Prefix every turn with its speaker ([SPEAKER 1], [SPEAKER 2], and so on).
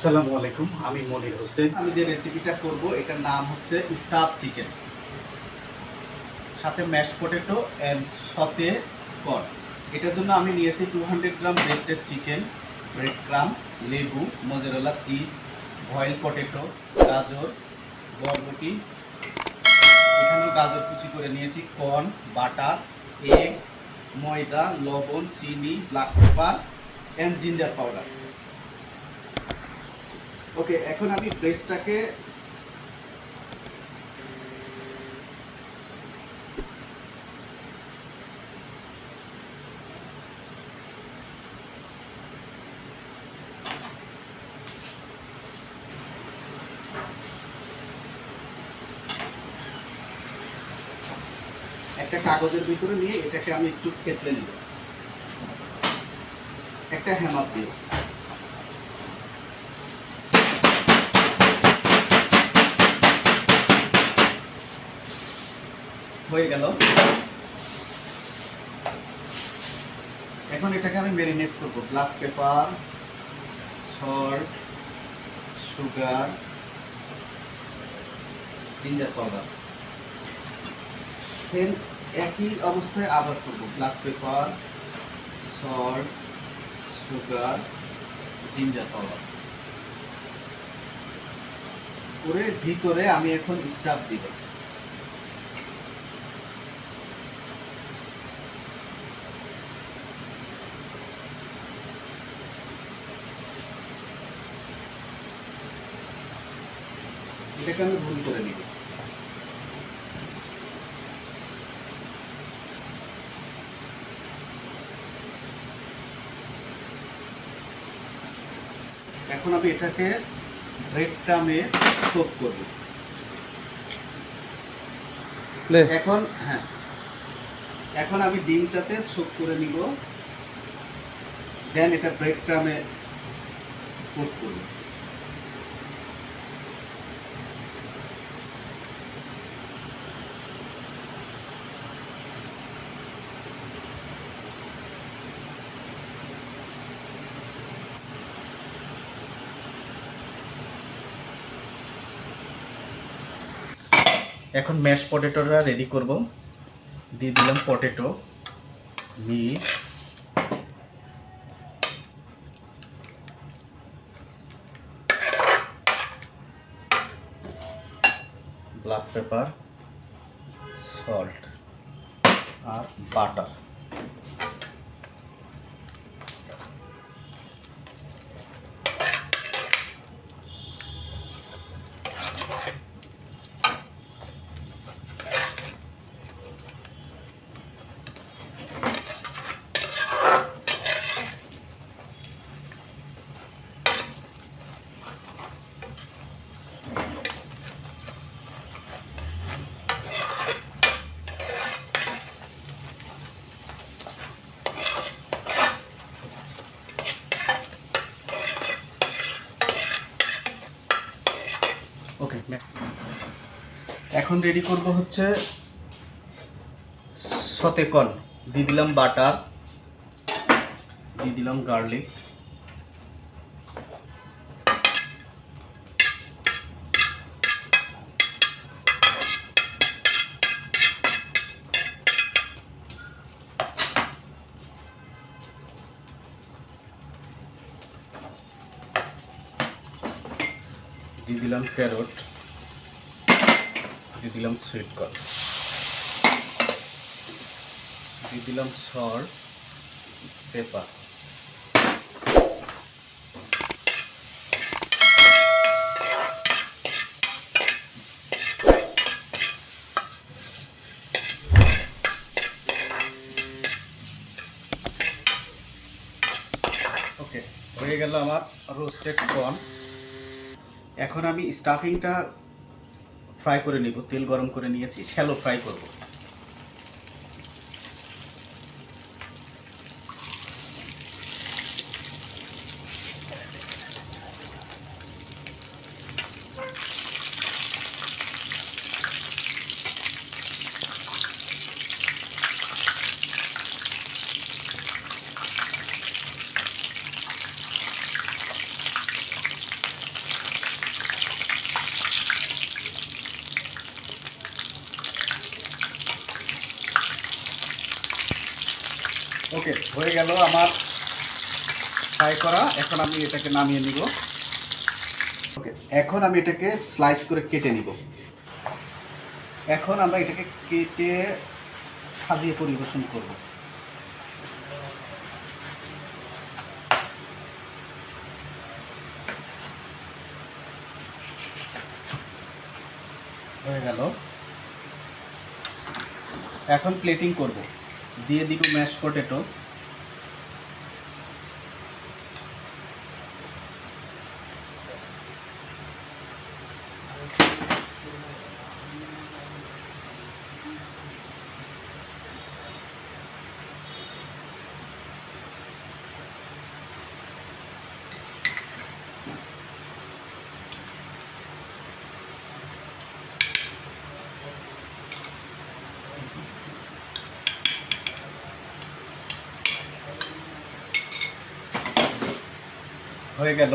[SPEAKER 1] আসসালামু আলাইকুম, আমি মনির হোসেন।
[SPEAKER 2] আমি যে রেসিপিটা করব এটার নাম হচ্ছে স্টাফ চিকেন, সাথে ম্যাশ পটেটো অ্যান্ড সতে কর্ন। এটার জন্য আমি নিয়েছি 200 গ্রাম ব্রেস্টেড চিকেন, ব্রেড ক্রাম, লেবু, মোজারেলা চিজ, বয়েল পটেটো, গাজর, বরবটি, এখানেও গাজর কুচি করে নিয়েছি, কর্ন, বাটার, এগ, ময়দা, লবণ, চিনি, black pepper and ginger powder. Okay, এখন আমি ব্রেস্টটাকে একটা কাগজের ভিতরে নিয়ে এটাকে আমি একটু থেতলে নিব একটা হ্যামার দিয়ে। হয়ে গেল। এখন এটাকে আমি ম্যারিনেট করব। Black pepper, salt, sugar, ginger powder. Same একই অবস্থায় আবার করব। Black pepper, salt, sugar, ginger powder করে ভিতরে আমি এখন স্টাফ দিব। এটাকে আমি ভুল করে নিব। এখন আমি এটাকে ব্রেড ক্রামে সোক করব। এখন আমি ডিমটাতে সোক করে নিব, দেন এটা ব্রেড ক্রামে কোট করব। এখন ম্যাশ পটেটোটা রেডি করব। দিয়ে দিলাম potato, meat, black pepper, salt আর বাটার। ওকে, এখন রেডি করব হচ্ছে সতে কর্ন। দিয়ে দিলাম বাটার, দিয়ে দিলাম গার্লিক, দিয়ে দিলাম ক্যারট, দিয়ে দিলাম সুইট কর্ন, দিয়ে দিলাম সল্ট, পেপার। ওকে, হয়ে গেল আমার রোস্টেড কর্ন। এখন আমি স্টাফিংটা ফ্রাই করে নিব। তেল গরম করে নিয়েছি, শ্যালো ফ্রাই করব। ওকে, হয়ে গেল আমার ফ্রাই করা। এখন আমি এটাকে নামিয়ে নিব। ওকে, এখন আমি এটাকে স্লাইস করে কেটে নিব। এখন আমরা এটাকে কেটে সাজিয়ে পরিবেশন করব। হয়ে গেল। এখন প্লেটিং করব। দিয়ে দিব ম্যাশ পটেটো, হয়ে গেল।